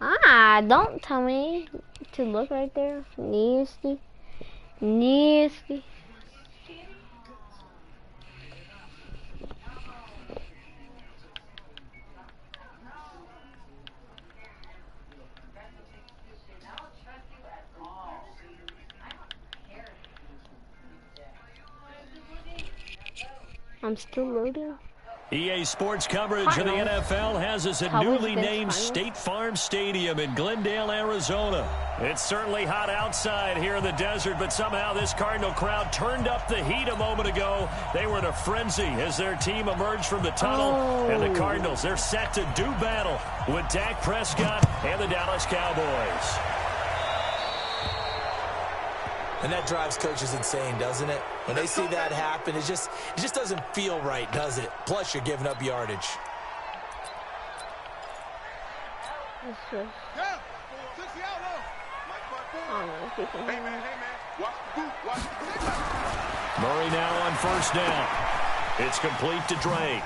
Ah, don't tell me to look right there. Nasty. Nasty. I'm still loading. EA Sports coverage of the NFL has us at newly named State Farm Stadium in Glendale, Arizona. It's certainly hot outside here in the desert, but somehow this Cardinal crowd turned up the heat a moment ago. They were in a frenzy as their team emerged from the tunnel. And the Cardinals, they're set to do battle with Dak Prescott and the Dallas Cowboys. And that drives coaches insane, doesn't it? When they see that happen, it just doesn't feel right, does it? Plus, you're giving up yardage. Murray now on first down. It's complete to Drake.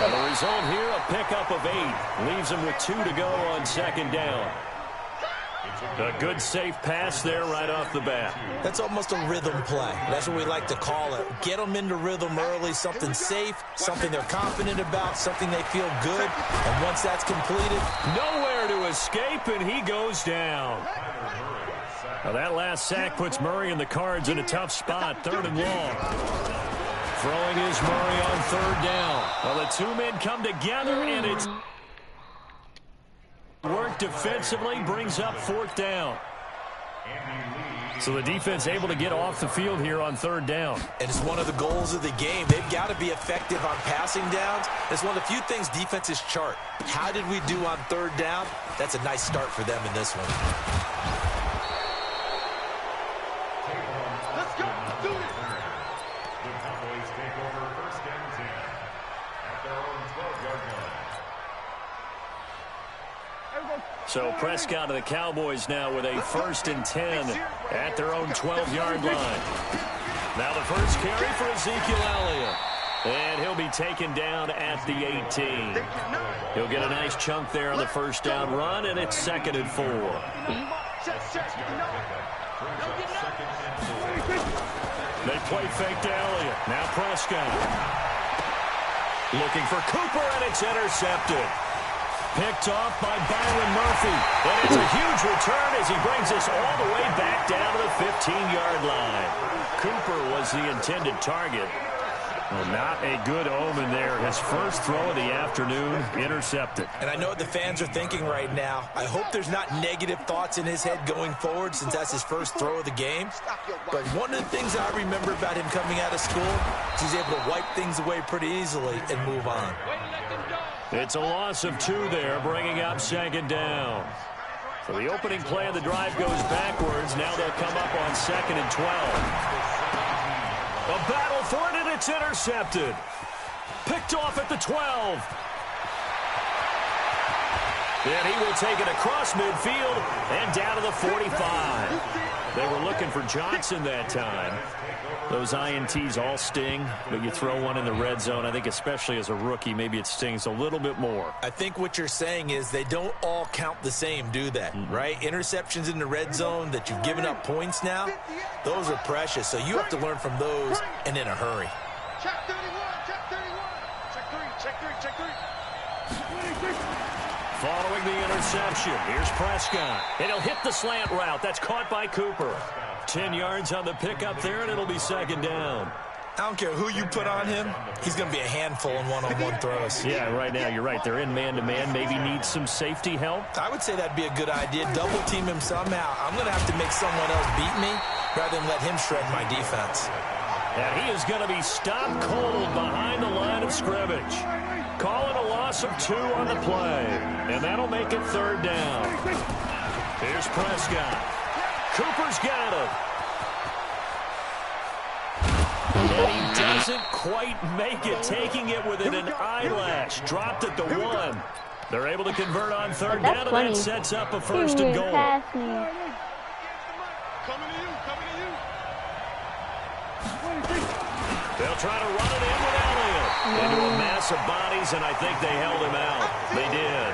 And the result here, a pickup of 8. Leaves him with 2 to go on second down. A good, safe pass there right off the bat. That's almost a rhythm play. That's what we like to call it. Get them into rhythm early, something safe, something they're confident about, something they feel good. And once that's completed, nowhere to escape, and he goes down. Now that last sack puts Murray and the Cards in a tough spot, 3rd and long. Throwing is Murray on 3rd down. Well, the two men come together, and it's work defensively, brings up 4th down. So the defense able to get off the field here on 3rd down. And it's one of the goals of the game. They've got to be effective on passing downs. It's one of the few things defenses chart. How did we do on 3rd down? That's a nice start for them in this one. Let's go. Do it. The Cowboys take over 1st and 10 at their own 12-yard line. So Prescott and the Cowboys now with a 1st and 10 at their own 12-yard line. Now the first carry for Ezekiel Elliott. And he'll be taken down at the 18. He'll get a nice chunk there on the first down run, and it's 2nd and 4. They play fake to Elliott. Now Prescott. Looking for Cooper, and it's intercepted. Picked off by Byron Murphy. And it's a huge return as he brings us all the way back down to the 15-yard line. Cooper was the intended target. Well, not a good omen there. His first throw of the afternoon intercepted. And I know what the fans are thinking right now. I hope there's not negative thoughts in his head going forward since that's his first throw of the game. But one of the things I remember about him coming out of school is he's able to wipe things away pretty easily and move on. It's a loss of 2 there, bringing up 2nd down. So the opening play of the drive goes backwards. Now they'll come up on 2nd and 12. A battle for it, and it's intercepted. Picked off at the 12. And he will take it across midfield and down to the 45. They were looking for Johnson that time. Those INTs all sting, but you throw one in the red zone, I think especially as a rookie, maybe it stings a little bit more. I think what you're saying is they don't all count the same, do they? Right? Interceptions in the red zone that you've given up points now, those are precious. So you have to learn from those and in a hurry. Check 31, check 31. Check 3, check 3, check 3. Following the interception, here's Prescott. And he'll hit the slant route. That's caught by Cooper. 10 yards on the pickup there, and it'll be 2nd down. I don't care who you put on him. He's going to be a handful in one-on-one throws. Yeah, right now you're right. They're in man-to-man. Maybe needs some safety help. I would say that'd be a good idea. Double team him somehow. I'm going to have to make someone else beat me rather than let him shred my defense. And he is going to be stopped cold behind the line of scrimmage. Calling a loss of 2 on the play. And that'll make it 3rd down. Here's Prescott. Cooper's got him. And he doesn't quite make it, taking it within an eyelash. Dropped at the 1. They're able to convert on 3rd down, and that sets up a 1st and goal. Coming to you, coming to you. They'll try to run it in with Elliott. Into a mass of bodies, and I think they held him out. They did.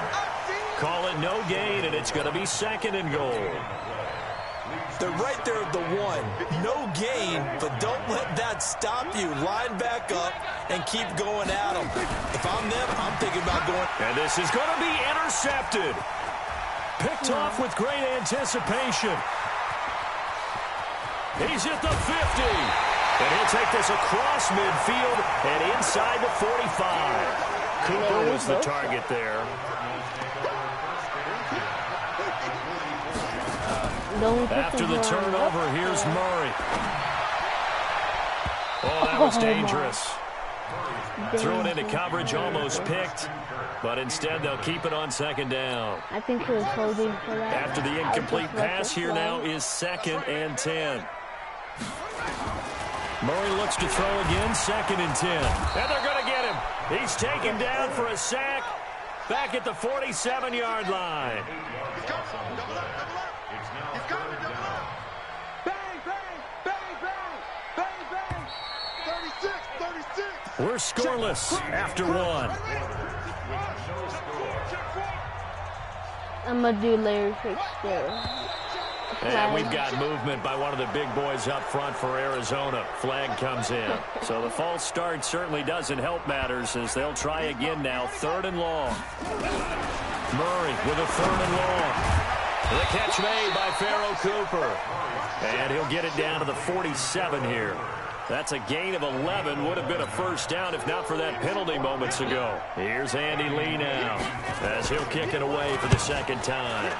call it no gain, and it's going to be 2nd and goal. They're right there at the 1. No gain, but don't let that stop you. Line back up and keep going at them. If I'm them, I'm thinking about going. And this is going to be intercepted. Picked off with great anticipation. He's at the 50. And he'll take this across midfield and inside the 45. Cooper was the target there. After the turnover, here's Murray. Oh, that was dangerous. Threw it into coverage, almost picked. But instead, they'll keep it on 2nd down. I think he was holding for that. After the incomplete pass, here now is 2nd and 10. Murray looks to throw again, 2nd and 10. And they're going to get him. He's taken down for a sack back at the 47-yard line. We're scoreless after 1. I'm going to do Larry Fix there. And we've got movement by one of the big boys up front for Arizona. Flag comes in. So the false start certainly doesn't help matters as they'll try again now. 3rd and long. Murray with a 3rd and long. The catch made by Pharaoh Cooper. And he'll get it down to the 47 here. That's a gain of 11. Would have been a first down if not for that penalty moments ago. Here's Andy Lee now as he'll kick it away for the 2nd time.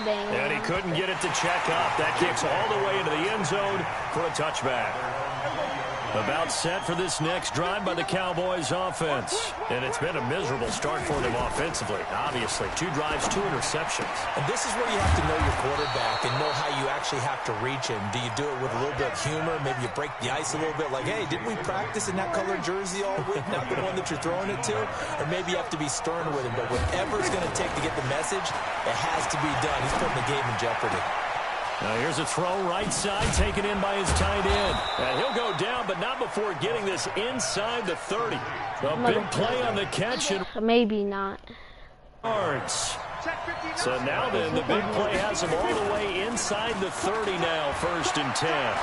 Dang. And he couldn't get it to check up. That kicks all the way into the end zone for a touchback. About set for this next drive by the Cowboys offense. And it's been a miserable start for them offensively. Obviously, 2 drives, 2 interceptions. And this is where you have to know your quarterback and know how you actually have to reach him. Do you do it with a little bit of humor? Maybe you break the ice a little bit like, hey, didn't we practice in that colored jersey all week? Not the one that you're throwing it to? Or maybe you have to be stern with him. But whatever it's going to take to get the message, it has to be done. He's putting the game in jeopardy. Now here's a throw right side taken in by his tight end. And he'll go down, but not before getting this inside the 30. A big play on the catch. And maybe not. Yards. So now then, the big play has him all the way inside the 30 now, 1st and 10.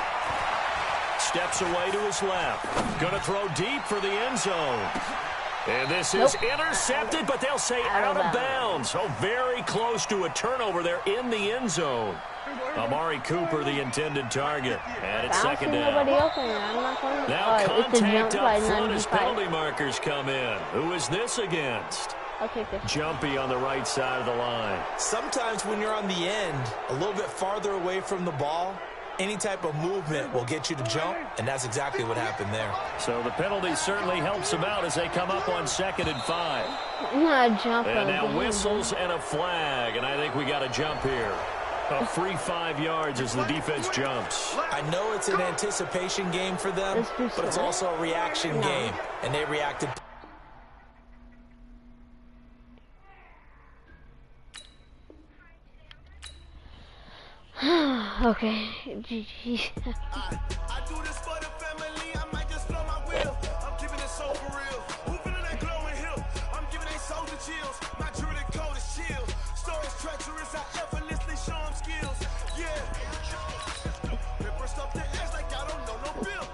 Steps away to his left. Going to throw deep for the end zone. And this is intercepted, but they'll say out of bounds. Oh, very close to a turnover there in the end zone. Amari Cooper, the intended target. And it's 2nd down. Now contact up front as penalty markers come in. Who is this against? Okay, Jumpy on the right side of the line. Sometimes when you're on the end, a little bit farther away from the ball, any type of movement will get you to jump, and that's exactly what happened there. So the penalty certainly helps them out as they come up on 2nd and 5. And now whistles and a flag, and I think we got a jump here. A free 5 yards as the defense jumps. I know it's an anticipation game for them, but it's also a reaction game, and they reacted. Okay, GG. I do this for the family. I might just blow my wheel. I'm giving it so for real. Moving in that glowing hill. I'm giving they soldier chills. My jewelry code is chill. Stories treacherous. I effortlessly show them skills. Yeah. They burst up their ass like I don't know no bill.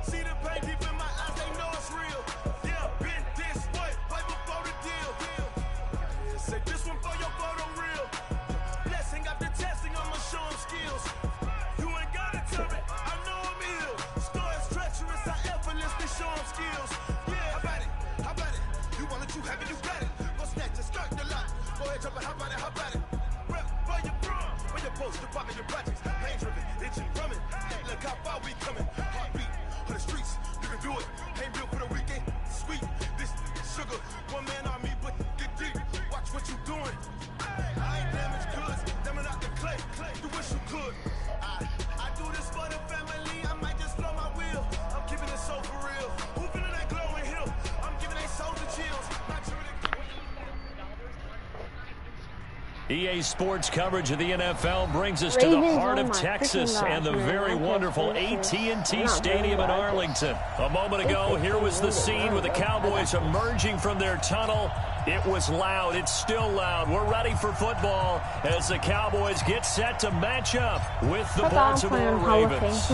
See the pain deep in my eyes. They know it's real. Yeah, been this way before the deal. Say this one for your photo real. Blessing after testing, I'ma show them skills. You ain't gotta tell me, I know I'm ill. Stories treacherous, I effortlessly show them skills. Yeah, how about it? You want it, you have it, you got it. Go snatch it, start the lot. Go ahead, jump it, how about it? Rep for your bro, for your post, your pocket, your projects. Pain driven, itching from it. Look how far we coming. Heartbeat on the streets, you can do it. Ain't built for the weekend, sweet. This sugar, one man army, but get deep. Watch what you doing. I ain't damaged goods, damn it out the clay. You wish you could. I do this for the family. I might just blow my wheel. I'm keeping it so for real. Moving in that glowing hill. I'm giving they soldier chills. Not sure EA Sports coverage of the NFL brings us to the heart of Texas and the very wonderful AT&T Stadium in Arlington. A moment ago, here was the scene with the Cowboys emerging from their tunnel. It was loud. It's still loud. We're ready for football as the Cowboys get set to match up with the Baltimore Ravens.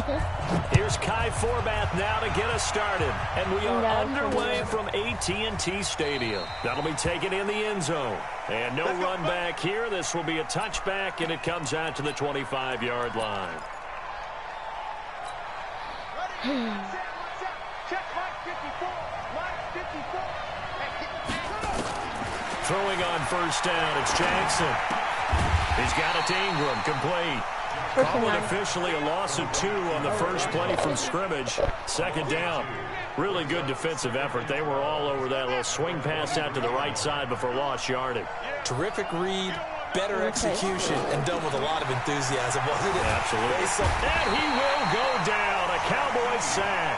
Here's Kai Forbath now to get us started. And we are underway from AT&T Stadium. That'll be taken in the end zone. And no run back here. This will be a touchback, and it comes out to the 25-yard line. Throwing on first down, it's Jackson. He's got it to Ingram, complete. Call it officially a loss of 2 on the first play from scrimmage. Second down. Really good defensive effort. They were all over that little swing pass out to the right side before lost yardage. Terrific read, better execution, and done with a lot of enthusiasm, wasn't it? Absolutely. And he will go down. A Cowboys sack.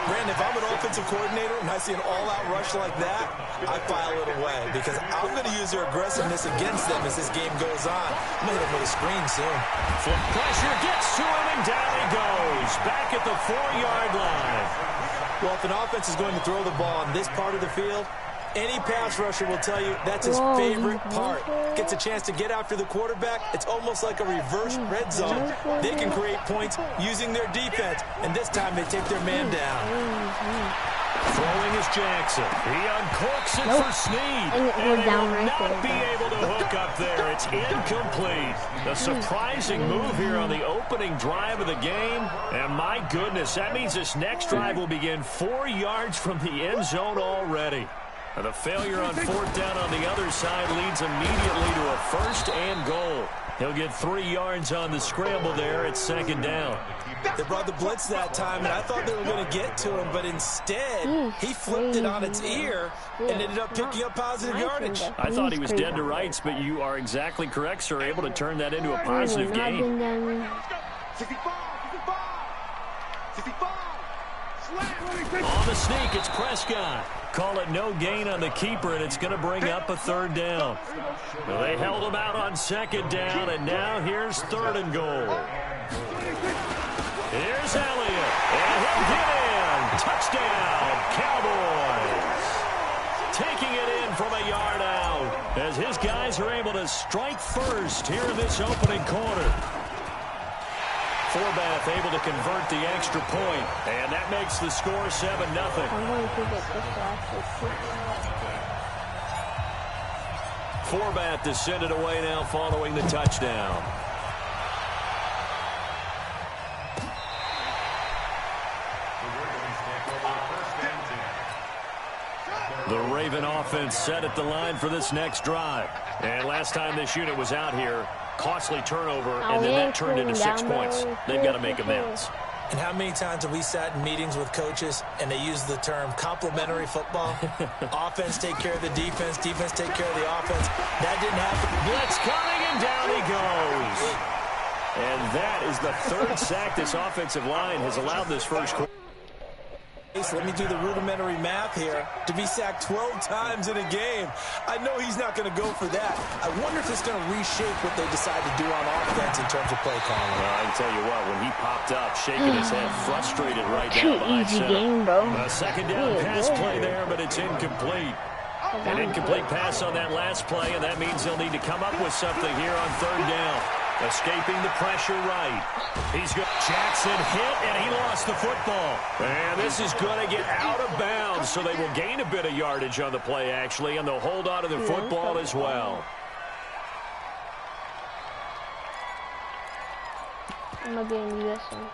Brandon, if I'm an offensive coordinator and I see an all-out rush like that, I file it away because I'm going to use their aggressiveness against them as this game goes on. I'm going to hit him with a screen soon. Flip pressure gets to him, and down he goes. Back at the 4-yard line. Well, if an offense is going to throw the ball on this part of the field, any pass rusher will tell you that's his favorite part. Gets a chance to get after the quarterback. It's almost like a reverse red zone. They can create points using their defense, and this time they take their man down. Throwing is Jackson. He uncorks it for Snead. And they will not be able to hook up there. It's incomplete. A surprising move here on the opening drive of the game. And my goodness, that means this next drive will begin 4 yards from the end zone already. And the failure on fourth down on the other side leads immediately to a first and goal. He'll get 3 yards on the scramble there at second down. They brought the blitz that time, and I thought they were going to get to him, but instead, he flipped it on its ear and ended up picking up positive yardage. I thought he was dead to rights, but you are exactly correct, sir. Able to turn that into a positive gain. On the sneak, it's Prescott. Call it no gain on the keeper, and it's going to bring up a third down. Well, they held him out on second down, and now here's third and goal. Here's Elliott, and he'll get in. Touchdown, Cowboys. Taking it in from a yard out as his guys are able to strike first here in this opening quarter. Forbath able to convert the extra point, and that makes the score 7-0. Forbath to send it away now following the touchdown. The Raven offense set at the line for this next drive. And last time this unit was out here, costly turnover, and then that turned into 6 points. They've got to make amends. And how many times have we sat in meetings with coaches and they use the term complementary football? Offense take care of the defense, defense take care of the offense. That didn't happen. Blitz coming, and down he goes. And that is the third sack this offensive line has allowed this first quarter. So let me do the rudimentary math here. To be sacked 12 times in a game, I know he's not going to go for that. I wonder if it's going to reshape what they decide to do on offense in terms of play calling. Well, I can tell you what, when he popped up, shaking his head, frustrated right down behind center. A second down pass play there, but it's incomplete. An incomplete pass on that last play, and that means he'll need to come up with something here on third down. Escaping the pressure right. He's got Jackson hit, and he lost the football. And this is going to get out of bounds, so they will gain a bit of yardage on the play, actually, and they'll hold on to the football as well. I'm not going to do this one.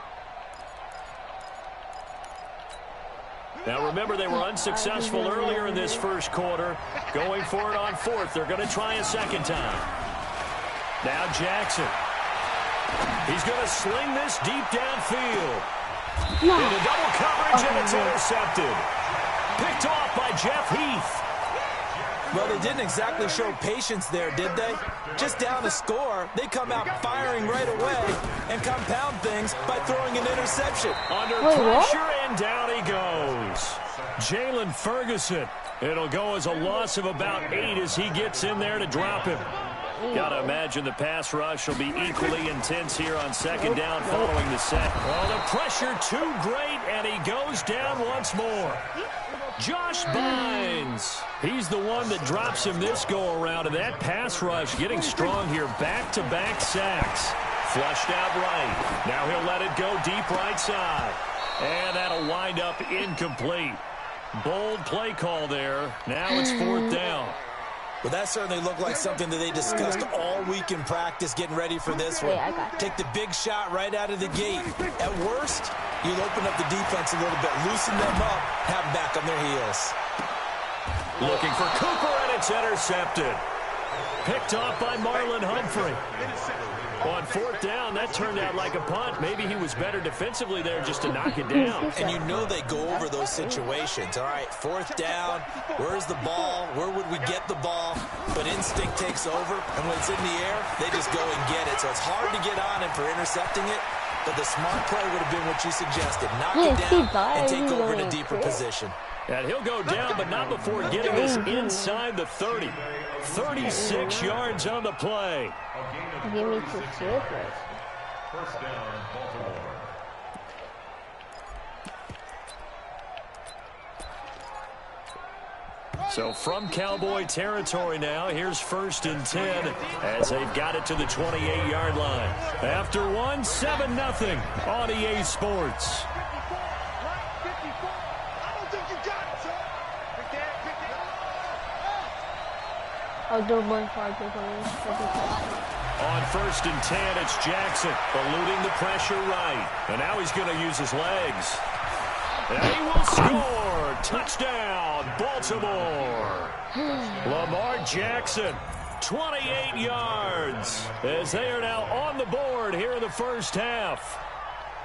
Now, remember, they were unsuccessful earlier in this first quarter. Going for it on fourth. They're going to try a second time. Now Jackson. He's going to sling this deep downfield. Into double coverage, and it's intercepted. Picked off by Jeff Heath. Well, they didn't exactly show patience there, did they? Just down a score, they come out firing right away and compound things by throwing an interception. Under pressure, and down he goes. Jalen Ferguson. It'll go as a loss of about 8 as he gets in there to drop him. Gotta imagine the pass rush will be equally intense here on second down following the set. Well, the pressure too great, and he goes down once more. Josh Bynes. He's the one that drops him this go-around, and that pass rush getting strong here. Back-to-back sacks. Flushed out right. Now he'll let it go deep right side. And that'll wind up incomplete. Bold play call there. Now it's fourth down. Well, that certainly looked like something that they discussed all week in practice, getting ready for this one. Take the big shot right out of the gate. At worst, you'll open up the defense a little bit, loosen them up, have them back on their heels. Looking for Cooper, and it's intercepted. Picked off by Marlon Humphrey. On fourth down, that turned out like a punt. Maybe he was better defensively there just to knock it down. And you know they go over those situations. All right, fourth down, where's the ball? Where would we get the ball? But instinct takes over, and when it's in the air, they just go and get it. So it's hard to get on him for intercepting it, but the smart play would have been what you suggested. Knock it down and take over in a deeper position. And he'll go down, but not before getting this inside the 30. 36 yards on the play. Give me 2 slippers. First down, Baltimore. So from Cowboy territory now, here's 1st and 10 as they've got it to the 28-yard line. After one, 7-0 on EA Sports. I'll do 1 5 On 1st and 10, it's Jackson eluding the pressure right. And now he's going to use his legs. And he will score. Touchdown, Baltimore. Lamar Jackson, 28 yards, as they are now on the board here in the first half.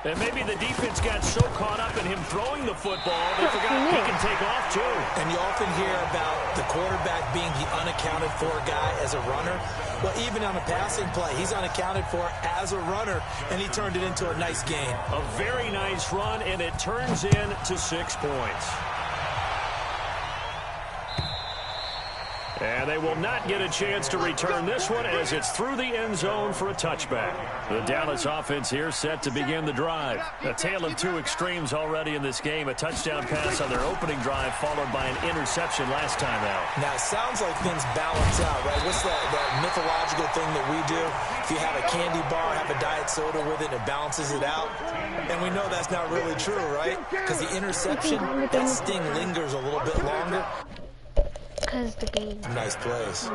And maybe the defense got so caught up in him throwing the football, they forgot he can take off too. And you often hear about the quarterback being the unaccounted for guy as a runner. Well, even on a passing play, he's unaccounted for as a runner, and he turned it into a nice gain. A very nice run, and it turns into 6 points. And they will not get a chance to return this one as it's through the end zone for a touchback. The Dallas offense here set to begin the drive. A tale of two extremes already in this game. A touchdown pass on their opening drive followed by an interception last time out. Now, it sounds like things balance out, right? What's that mythological thing that we do? If you have a candy bar, have a diet soda with it, it balances it out. And we know that's not really true, right? Because the interception, that sting lingers a little bit longer. Because the game. Nice plays.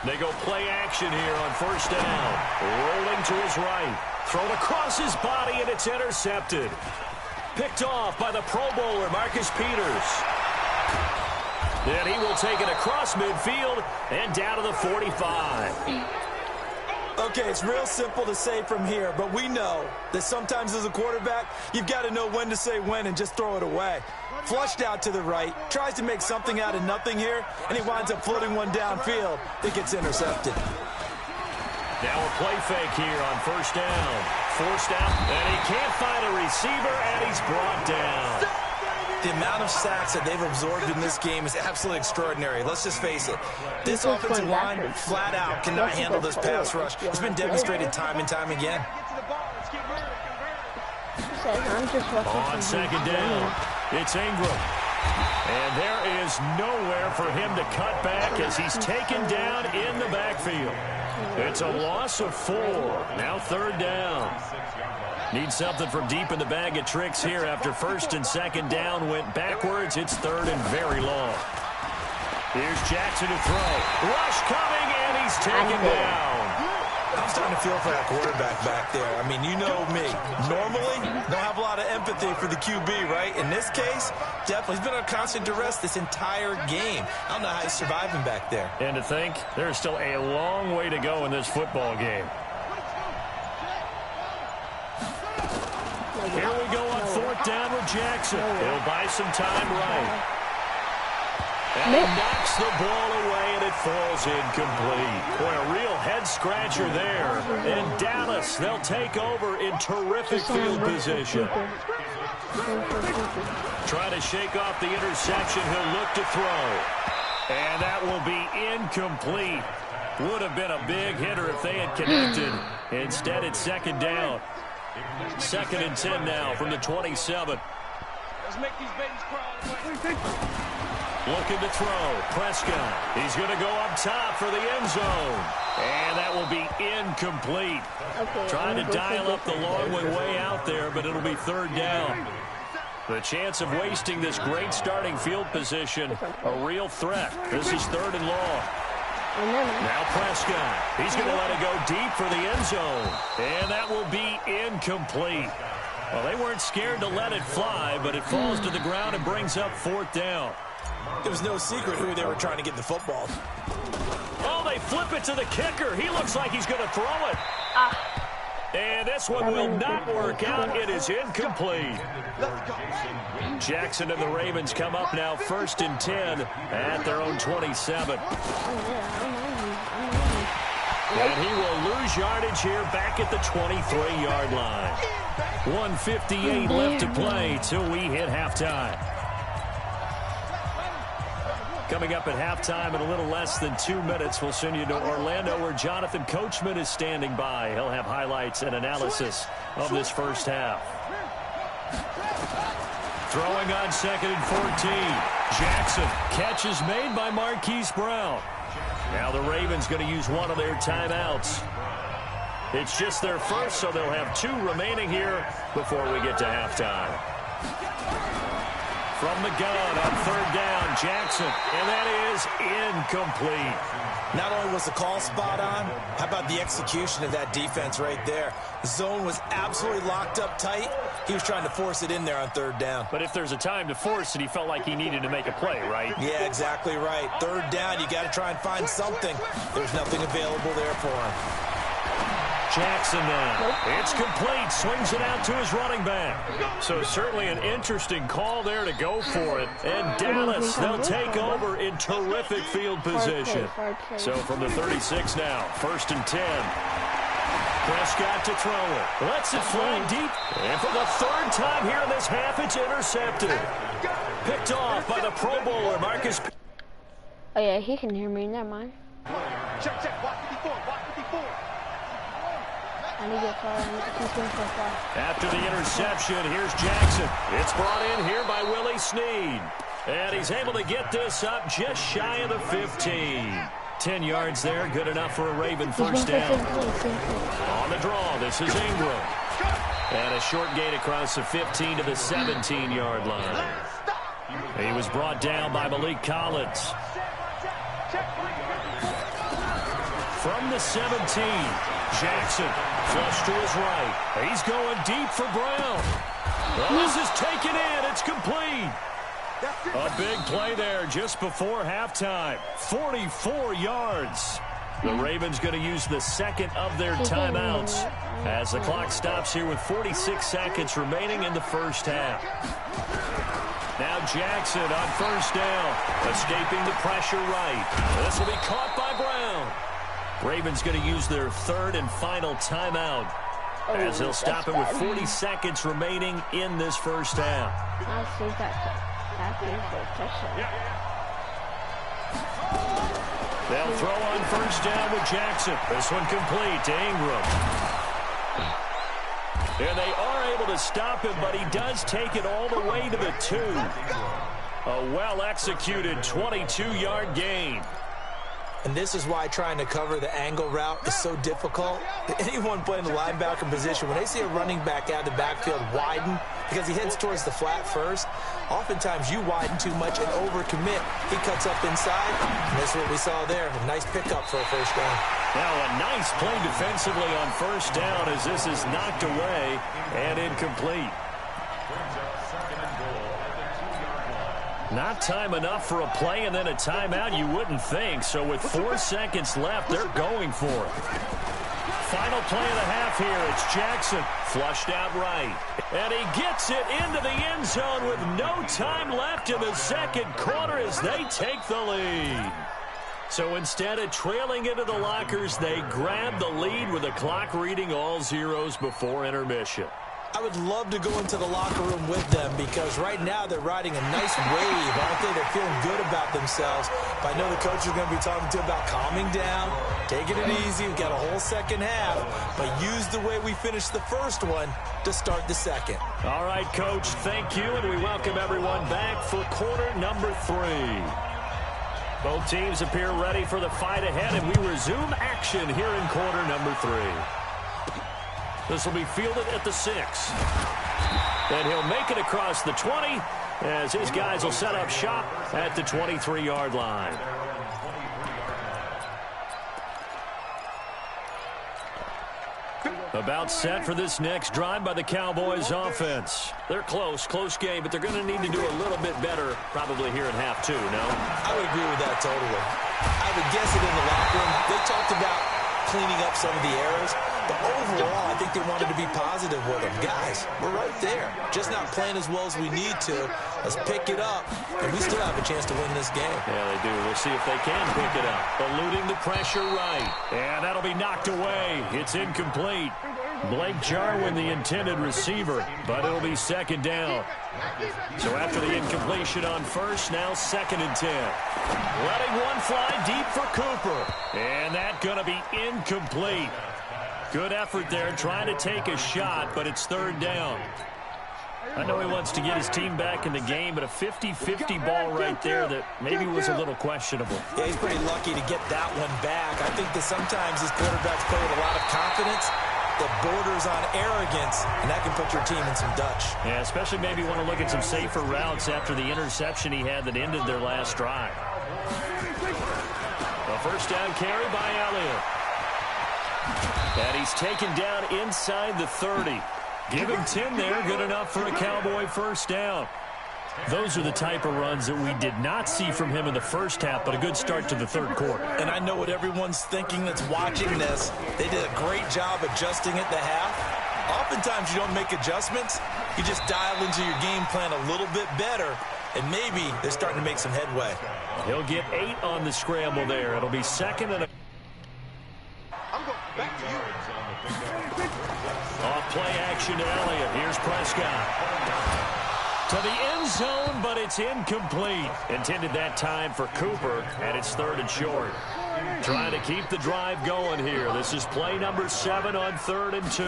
They go play action here on 1st down. Rolling to his right. Thrown across his body, and it's intercepted. Picked off by the Pro Bowler, Marcus Peters. And he will take it across midfield and down to the 45. Okay, it's real simple to say from here, but we know that sometimes as a quarterback, you've got to know when to say when and just throw it away. Flushed out to the right, tries to make something out of nothing here, and he winds up floating one downfield that gets intercepted. Now a play fake here on 1st down. Forced out, and he can't find a receiver, and he's brought down. The amount of sacks that they've absorbed in this game is absolutely extraordinary. Let's just face it. This offensive line, flat out, cannot handle this pass rush. It's been demonstrated time and time again. On 2nd down, it's Ingram. And there is nowhere for him to cut back as he's taken down in the backfield. It's a loss of 4. Now 3rd down. Need something from deep in the bag of tricks here after 1st and 2nd down went backwards. It's 3rd and very long. Here's Jackson to throw. Rush coming, and he's taken down. I'm starting to feel for that quarterback back there. I mean, you know me. Normally, don't have a lot of empathy for the QB, right? In this case, definitely. He's been on constant duress this entire game. I don't know how he's surviving back there. And to think, there's still a long way to go in this football game. Here we go on 4th down with Jackson. He'll buy some time right. And he knocks the ball away, and it falls incomplete. Boy, a real head-scratcher there. And Dallas, they'll take over in terrific field position. Trying to shake off the interception. He'll look to throw. And that will be incomplete. Would have been a big hitter if they had connected. Instead, it's second down. 2nd and 10 now from the 27. Let's make these babies cry. Looking to throw. Prescott. He's going to go up top for the end zone. And that will be incomplete. Okay, Trying to dial up the long way out there, but it'll be 3rd down. The chance of wasting this great starting field position, a real threat. This is 3rd and long. Now Prescott. He's going to let it go deep for the end zone. And that will be incomplete. Well, they weren't scared to let it fly, but it falls to the ground and brings up 4th down. It was no secret who they were trying to get the football. Oh, they flip it to the kicker. He looks like he's going to throw it. And this one will not work out. It is incomplete. Jackson and the Ravens come up now 1st and 10 at their own 27. And he will lose yardage here back at the 23-yard line. 1:58 left to play till we hit halftime. Coming up at halftime in a little less than 2 minutes, we'll send you to Orlando where Jonathan Coachman is standing by. He'll have highlights and analysis of this first half. Throwing on 2nd and 14. Jackson. Catch is made by Marquise Brown. Now the Ravens going to use one of their timeouts. It's just their first, so they'll have 2 remaining here before we get to halftime. From the gun on 3rd down, Jackson, and that is incomplete. Not only was the call spot on, how about the execution of that defense right there? The zone was absolutely locked up tight. He was trying to force it in there on 3rd down. But if there's a time to force it, he felt like he needed to make a play, right? Yeah, exactly right. 3rd down, you got to try and find something. There's nothing available there for him. Jackson now. It's complete. Swings it out to his running back. So certainly an interesting call there to go for it. And Dallas, they'll take over in terrific field position. So from the 36 now, 1st and 10. Prescott to throw it. Lets it fly deep. And for the 3rd time here in this half, it's intercepted. Picked off by the Pro Bowler, Marcus. Oh, yeah, he can hear me. Never mind. Check, watch 54, watch 54. I need to get far. He's going so far. After the interception, here's Jackson. It's brought in here by Willie Snead. And he's able to get this up just shy of the 15. 10 yards there, good enough for a Raven first down. On the draw, this is Ingram. And a short gain across the 15 to the 17-yard line. He was brought down by Malik Collins. From the 17, Jackson, flush to his right. He's going deep for Brown. Well, this is taken in. It's complete. A big play there just before halftime. 44 yards. The Ravens going to use the 2nd of their timeouts as the clock stops here with 46 seconds remaining in the first half. Now Jackson on 1st down, escaping the pressure right. This will be caught by Brown. Ravens going to use their 3rd and final timeout as they'll stop it with 40 seconds remaining in this first half. They'll throw on 1st down with Jackson. This one complete to Ingram. And they are able to stop him, but he does take it all the way to the 2. A well-executed 22-yard gain. And this is why trying to cover the angle route is so difficult. Anyone playing the linebacker position, when they see a running back out of the backfield widen, because he heads towards the flat first, oftentimes you widen too much and overcommit. He cuts up inside, and that's what we saw there. A nice pickup for a first down. Now a nice play defensively on 1st down as this is knocked away and incomplete. Not time enough for a play and then a timeout, you wouldn't think. So with 4 seconds left, they're going for it. Final play of the half here. It's Jackson, flushed out right. And he gets it into the end zone with no time left in the 2nd quarter as they take the lead. So instead of trailing into the lockers, they grab the lead with the clock reading all zeros before intermission. I would love to go into the locker room with them because right now they're riding a nice wave, aren't they? They're feeling good about themselves. But I know the coach is going to be talking to them about calming down, taking it easy. We've got a whole second half, but use the way we finished the first one to start the second. All right, Coach, thank you, and we welcome everyone back for quarter number 3. Both teams appear ready for the fight ahead, and we resume action here in quarter number 3. This will be fielded at the 6. And he'll make it across the 20 as his guys will set up shop at the 23-yard line. About set for this next drive by the Cowboys offense. They're close game, but they're going to need to do a little bit better probably here in half 2, no? I would agree with that totally. I would guess it in the locker room. They talked about cleaning up some of the errors. But overall, I think they wanted to be positive with them. Guys, we're right there. Just not playing as well as we need to. Let's pick it up, and we still have a chance to win this game. Yeah, they do. We'll see if they can pick it up. Eluding the pressure right. And that'll be knocked away. It's incomplete. Blake Jarwin, the intended receiver, but it'll be second down. So after the incompletion on first, now 2nd and 10. Letting one fly deep for Cooper. And that's going to be incomplete. Good effort there, trying to take a shot, but it's 3rd down. I know he wants to get his team back in the game, but a 50-50 ball right there that maybe was a little questionable. Yeah, he's pretty lucky to get that one back. I think that sometimes his quarterbacks play with a lot of confidence that borders on arrogance, and that can put your team in some Dutch. Yeah, especially maybe want to look at some safer routes after the interception he had that ended their last drive. A first down carry by Elliott. And he's taken down inside the 30. Give him 10 there, good enough for a Cowboy first down. Those are the type of runs that we did not see from him in the first half, but a good start to the 3rd quarter. And I know what everyone's thinking that's watching this. They did a great job adjusting at the half. Oftentimes you don't make adjustments. You just dial into your game plan a little bit better, and maybe they're starting to make some headway. He'll get 8 on the scramble there. It'll be 2nd and a... Back to you. Off play action to Elliott. Here's Prescott. To the end zone, but it's incomplete. Intended that time for Cooper, and it's 3rd and short. Trying to keep the drive going here. This is play number 7 on 3rd and 2.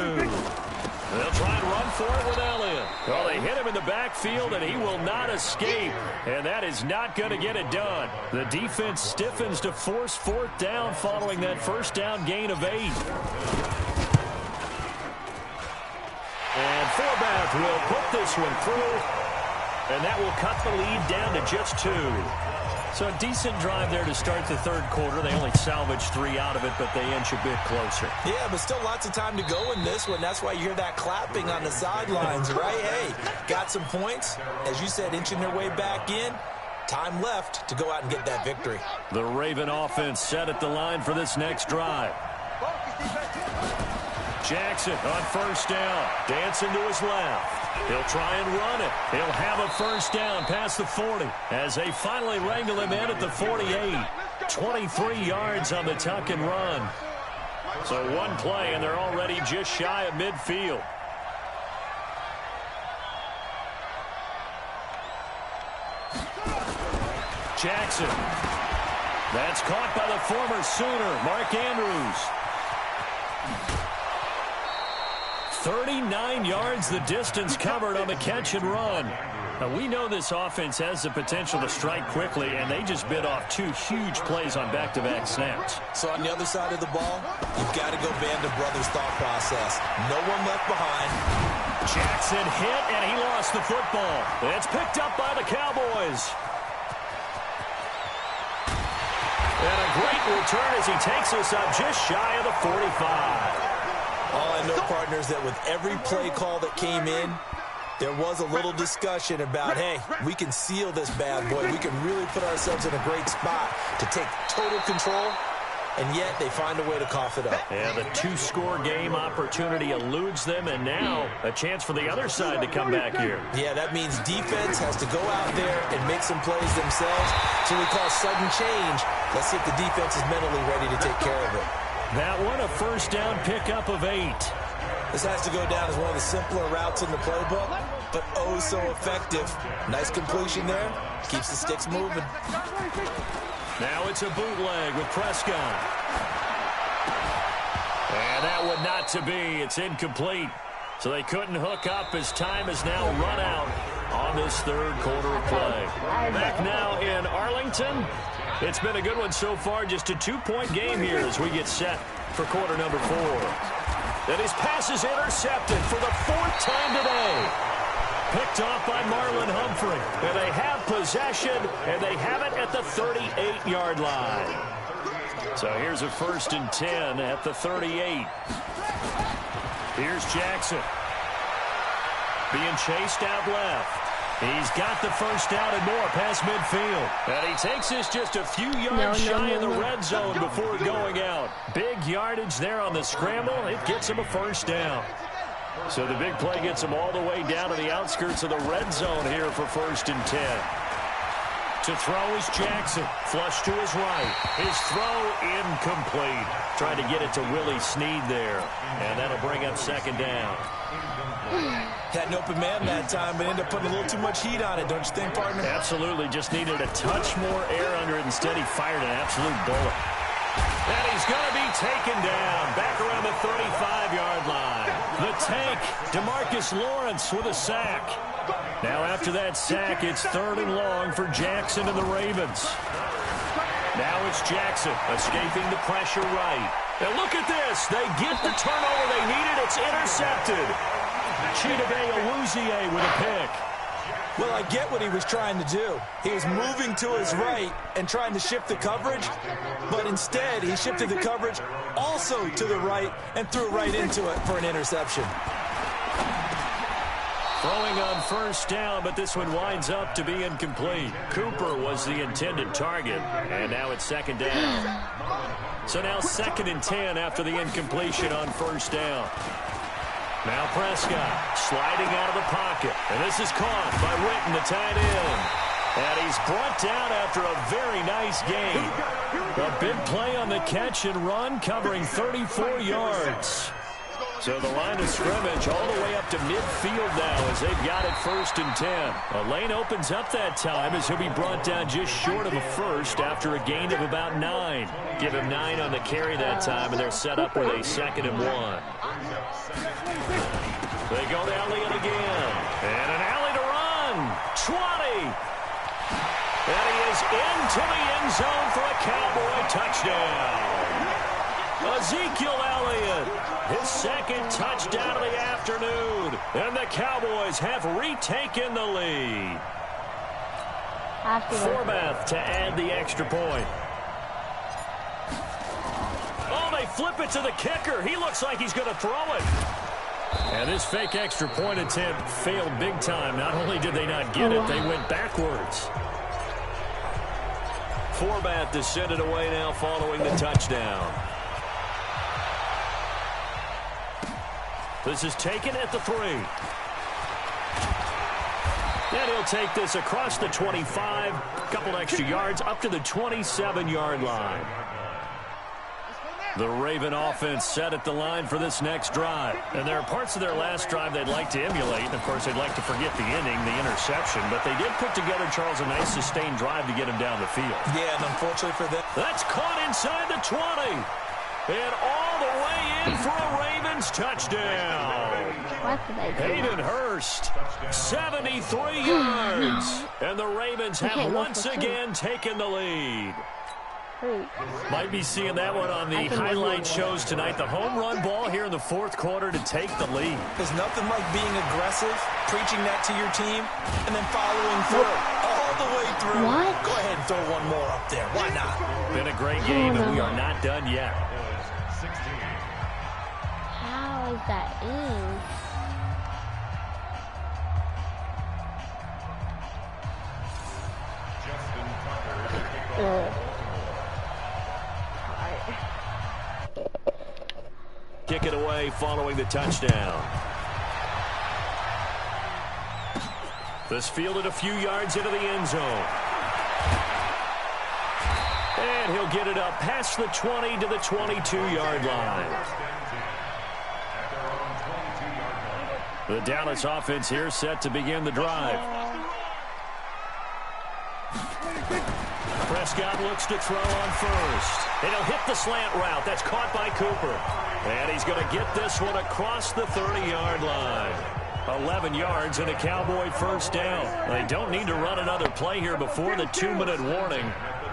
They'll try and run for it with Elliott. Well, they hit him in the backfield, and he will not escape. And that is not going to get it done. The defense stiffens to force 4th down following that first down gain of 8. And Forbath will put this one through. And that will cut the lead down to just 2. So a decent drive there to start the 3rd quarter. They only salvaged 3 out of it, but they inch a bit closer. Yeah, but still lots of time to go in this one. That's why you hear that clapping on the sidelines, right? Hey, got some points. As you said, inching their way back in. Time left to go out and get that victory. The Raven offense set at the line for this next drive. Jackson on first down. Dancing to his left. He'll try and run it. He'll have a first down past the 40 as they finally wrangle him in at the 48. 23 yards on the tuck and run. So one play, and they're already just shy of midfield. Jackson. That's caught by the former Sooner, Mark Andrews. 39 yards the distance covered on the catch and run. Now, we know this offense has the potential to strike quickly, and they just bit off 2 huge plays on back-to-back snaps. So on the other side of the ball, you've got to go band of brothers thought process. No one left behind. Jackson hit, and he lost the football. It's picked up by the Cowboys. And a great return as he takes us up just shy of the 45. All I know, partners, that with every play call that came in, there was a little discussion about, hey, we can seal this bad boy. We can really put ourselves in a great spot to take total control, and yet they find a way to cough it up. And the 2-score game opportunity eludes them, and now a chance for the other side to come back here. Yeah, that means defense has to go out there and make some plays themselves. So we call sudden change. Let's see if the defense is mentally ready to take care of it. That one, a first down pickup of 8. This has to go down as one of the simpler routes in the playbook, but oh so effective. Nice completion there. Keeps the sticks moving. Now it's a bootleg with Prescott. And that would not to be. It's incomplete. So they couldn't hook up as time has now run out on this third quarter of play. Back now in Arlington. It's been a good one so far. Just a 2-point game here as we get set for quarter number 4. And his pass is intercepted for the 4th time today. Picked off by Marlon Humphrey. And they have possession, and they have it at the 38-yard line. So here's a 1st and 10 at the 38. Here's Jackson. Being chased out left. He's got the first down and more past midfield. And he takes this just a few yards shy of the red zone before going out. Big yardage there on the scramble. It gets him a first down. So the big play gets him all the way down to the outskirts of the red zone here for 1st and 10. To throw is Jackson. Flush to his right. His throw incomplete. Trying to get it to Willie Snead there. And that'll bring up 2nd down. Had an open man that time, but ended up putting a little too much heat on it, don't you think, partner? Absolutely. Just needed a touch more air under it. Instead, he fired an absolute bullet. And he's going to be taken down. Back around the 35-yard line. The tank, DeMarcus Lawrence with a sack. Now after that sack, it's 3rd and long for Jackson and the Ravens. Now it's Jackson escaping the pressure right. And look at this. They get the turnover they needed. It's intercepted. Chidobe Awuzie with a pick. Well, I get what he was trying to do. He was moving to his right and trying to shift the coverage, but instead he shifted the coverage also to the right and threw right into it for an interception. Throwing on 1st down, but this one winds up to be incomplete. Cooper was the intended target, and now it's 2nd down. So now 2nd and 10 after the incompletion on 1st down. Now Prescott sliding out of the pocket. And this is caught by Witten, the tight end. And he's brought down after a very nice gain. A big play on the catch and run, covering 34 yards. So the line of scrimmage all the way up to midfield now as they've got it 1st and 10. A lane opens up that time as he'll be brought down just short of a first after a gain of about 9. Give him 9 on the carry that time, and they're set up with a 2nd and 1. They go to Elliott again. And an alley to run. 20. And he is into the end zone for a Cowboy touchdown. Ezekiel Elliott, his 2nd touchdown of the afternoon. And the Cowboys have retaken the lead. Forbath to add the extra point. Oh, they flip it to the kicker. He looks like he's going to throw it. And this fake extra point attempt failed big time. Not only did they not get it, they went backwards. Forbath to send it away now following the touchdown. This is taken at the 3. And he'll take this across the 25. A couple extra yards up to the 27-yard line. The Raven offense set at the line for this next drive. And there are parts of their last drive they'd like to emulate. And, of course, they'd like to forget the inning, the interception. But they did put together, Charles, a nice sustained drive to get him down the field. Yeah, and unfortunately for them. That's caught inside the 20. And all the way in for a Ravens touchdown. Hayden Hurst, 73 yards. And the Ravens have once again taken the lead. Might be seeing that one on the highlight shows tonight. The home run ball here in the 4th quarter to take the lead. There's nothing like being aggressive, preaching that to your team, and then following through all the way through. What? Go ahead and throw one more up there. Why not? Been a great game, and we are not done yet. How is that in? Kick it away following the touchdown. This fielded a few yards into the end zone. And he'll get it up past the 20 to the 22-yard line. The Dallas offense here set to begin the drive. Prescott looks to throw on first. And he'll hit the slant route. That's caught by Cooper. And he's going to get this one across the 30-yard line. 11 yards and a Cowboy first down. They don't need to run another play here before the 2-minute warning.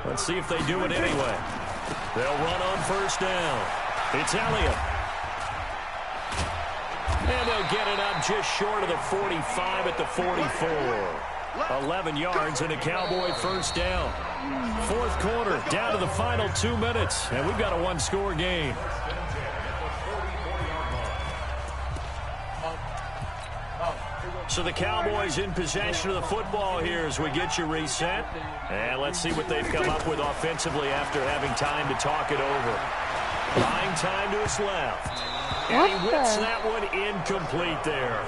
Let's see if they do it anyway. They'll run on first down. It's Elliott. And they'll get it up just short of the 45 at the 44. 11 yards and a Cowboy first down. Fourth quarter, down to the final 2 minutes. And we've got a one-score game. So the Cowboys in possession of the football here as we get you reset. And let's see what they've come up with offensively after having time to talk it over. Buying time to his left. And he whips that one incomplete there.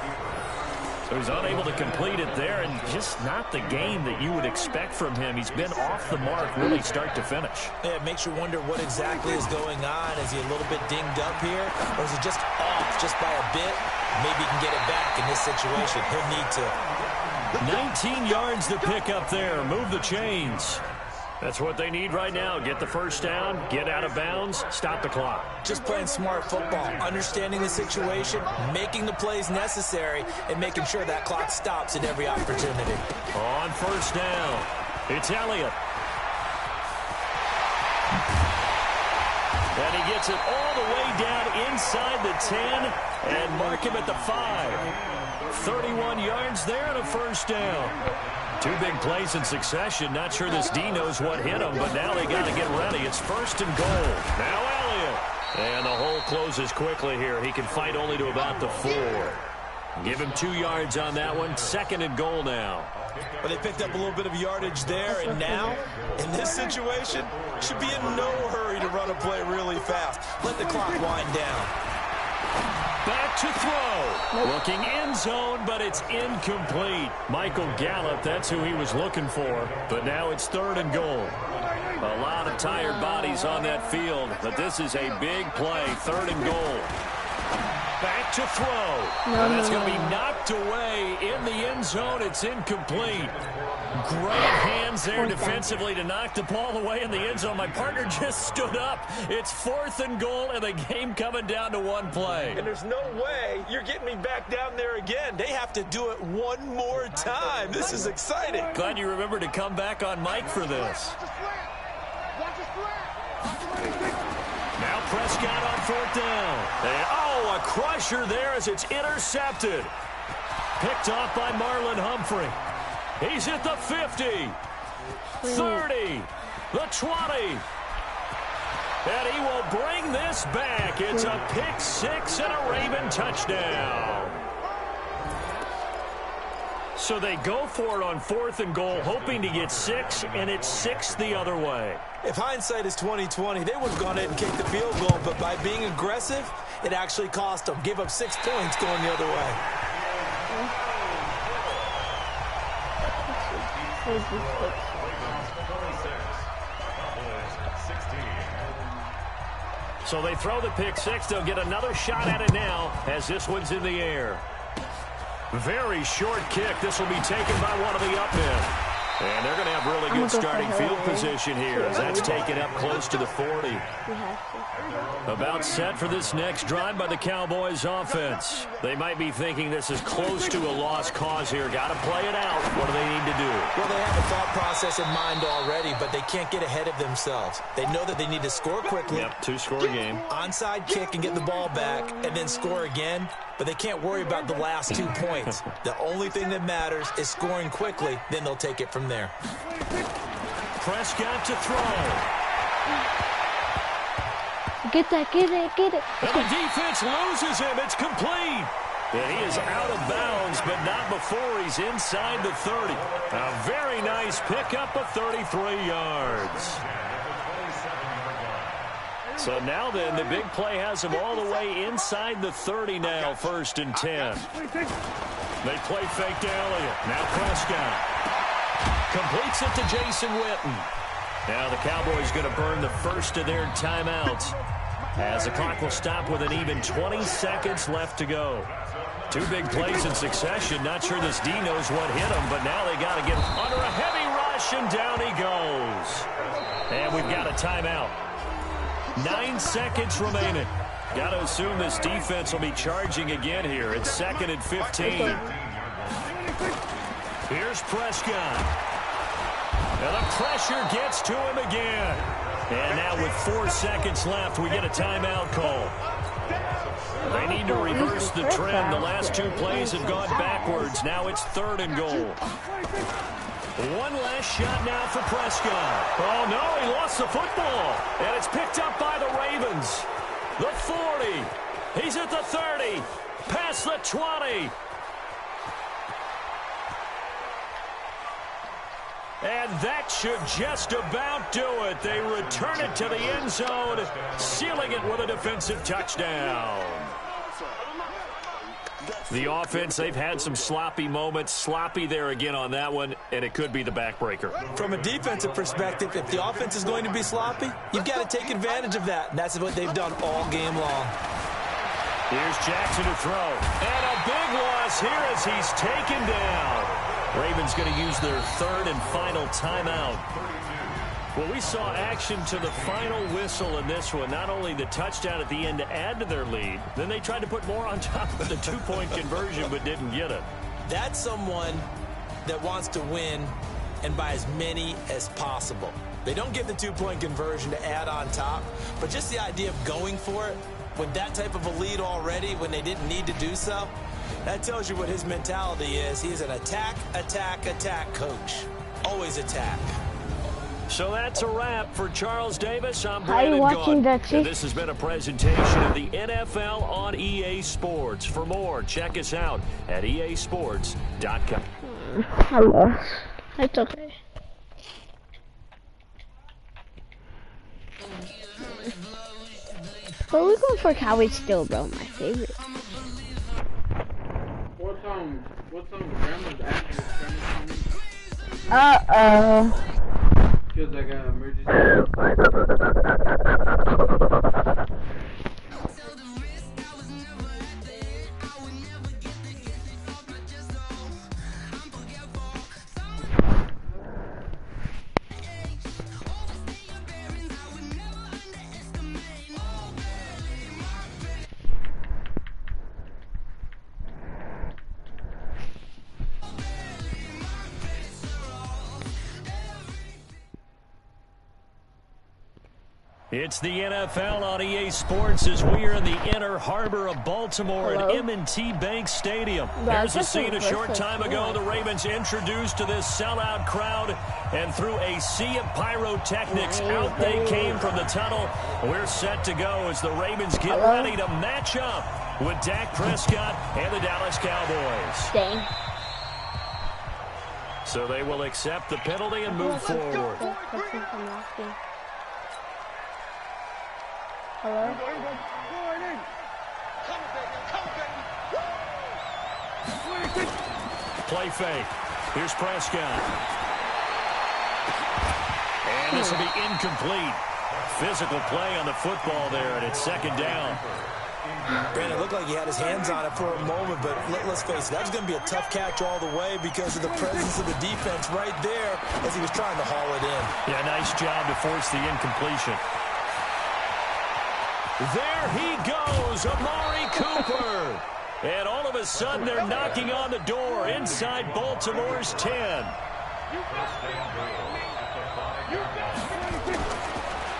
So he's unable to complete it there, and just not the game that you would expect from him. He's been off the mark really start to finish. Yeah, it makes you wonder what exactly is going on. Is he a little bit dinged up here, or is he just off just by a bit? Maybe he can get it back in this situation. He'll need to. 19 yards to pick up there. Move the chains. That's what they need right now. Get the first down, get out of bounds, stop the clock. Just playing smart football, understanding the situation, making the plays necessary, and making sure that clock stops at every opportunity. On first down, it's Elliott. And he gets it all the way down inside the 10 and mark him at the 5. 31 yards there and a first down. Two big plays in succession. Not sure this D knows what hit him, but now they got to get ready. It's first and goal. Now Elliott. And the hole closes quickly here. He can fight only to about the 4. Give him 2 yards on that one. Second and goal now. But they picked up a little bit of yardage there, and now, in this situation, should be in no hurry to run a play really fast. Let the clock wind down. Back to throw. Looking end zone, but it's incomplete. Michael Gallup, that's who he was looking for. But now it's third and goal. A lot of tired bodies on that field, but this is a big play. Third and goal. Back to throw. And that's going to be knocked away in the end zone. It's incomplete. Great hands there defensively to knock the ball away in the end zone. My partner just stood up. It's fourth and goal, and the game coming down to one play. And there's no way you're getting me back down there again. They have to do it one more time. This is exciting. Glad you remembered to come back on mic for this. Now Prescott on fourth down. And, a crusher there as it's intercepted. Picked off by Marlon Humphrey. He's at the 50, 30, the 20. And he will bring this back. It's a pick six and a Raven touchdown. So they go for it on fourth and goal, hoping to get 6, and it's 6 the other way. If hindsight is 20/20, they would have gone ahead and kicked the field goal, but by being aggressive, it actually cost them. Give up 6 points going the other way. So they throw the pick six. They'll get another shot at it now as this one's in the air. Very short kick. This will be taken by one of the up men. And they're going to have really good starting field position here as that's taken up close to the 40. About set for this next drive by the Cowboys offense. They might be thinking this is close to a lost cause here. Got to play it out. What do they need to do? Well, they have a thought process in mind already, but they can't get ahead of themselves. They know that they need to score quickly. Yep, 2-score game. Onside kick and get the ball back and then score again. But they can't worry about the last 2 points. The only thing that matters is scoring quickly. Then they'll take it from there. Prescott to throw. Get that, get it, get it. And the defense loses him. It's complete. And he is out of bounds, but not before he's inside the 30. A very nice pickup of 33 yards. So now then, the big play has him all the way inside the 30 now, first and 10. They play fake to Elliott. Now Prescott completes it to Jason Witten. Now the Cowboys going to burn the first of their timeouts as the clock will stop with an even 20 seconds left to go. Two big plays in succession. Not sure this D knows what hit him, but now they got to get under a heavy rush, and down he goes. And we've got a timeout. 9 seconds remaining. Got to assume this defense will be charging again here. It's 2nd and 15. Here's Prescott. And the pressure gets to him again. And now with 4 seconds left, we get a timeout call. They need to reverse the trend. The last 2 plays have gone backwards. Now it's 3rd and goal. One last shot now for Prescott. Oh, no, he lost the football. And it's picked up by the Ravens. The 40. He's at the 30. Past the 20. And that should just about do it. They return it to the end zone, sealing it with a defensive touchdown. The offense, they've had some sloppy moments. Sloppy there again on that one, and it could be the backbreaker. From a defensive perspective, if the offense is going to be sloppy, you've got to take advantage of that. And that's what they've done all game long. Here's Jackson to throw. And a big loss here as he's taken down. Ravens going to use their 3rd and final timeout. Well, we saw action to the final whistle in this one. Not only the touchdown at the end to add to their lead, then they tried to put more on top of the 2-point conversion but didn't get it. That's someone that wants to win and by as many as possible. They don't get the 2-point conversion to add on top, but just the idea of going for it with that type of a lead already when they didn't need to do so, that tells you what his mentality is. He's an attack, attack, attack coach. Always attack. So that's a wrap for Charles Davis. I'm Are you Brandon watching Gaudin. that too? And this has been a presentation of the NFL on EA Sports. For more, check us out at easports.com. I lost. It's okay. But we're going for Cowboys still, bro. My favorite. What's grandma's address? Uh-oh. Feels like an emergency. It's the NFL on EA Sports as we are in the inner harbor of Baltimore at M&T Bank Stadium. There's a scene a short time ago the Ravens introduced to this sellout crowd, and through a sea of pyrotechnics, out they came from the tunnel. We're set to go as the Ravens get ready to match up with Dak Prescott and the Dallas Cowboys. Dang. So they will accept the penalty and move forward. Hello? Play fake. Here's Prescott. And this will be incomplete. Physical play on the football there, and it's 2nd down. Brandon, it looked like he had his hands on it for a moment, but let's face it, that was going to be a tough catch all the way because of the presence of the defense right there as he was trying to haul it in. Yeah, nice job to force the incompletion. There he goes, Amari Cooper. And all of a sudden, they're knocking on the door inside Baltimore's 10.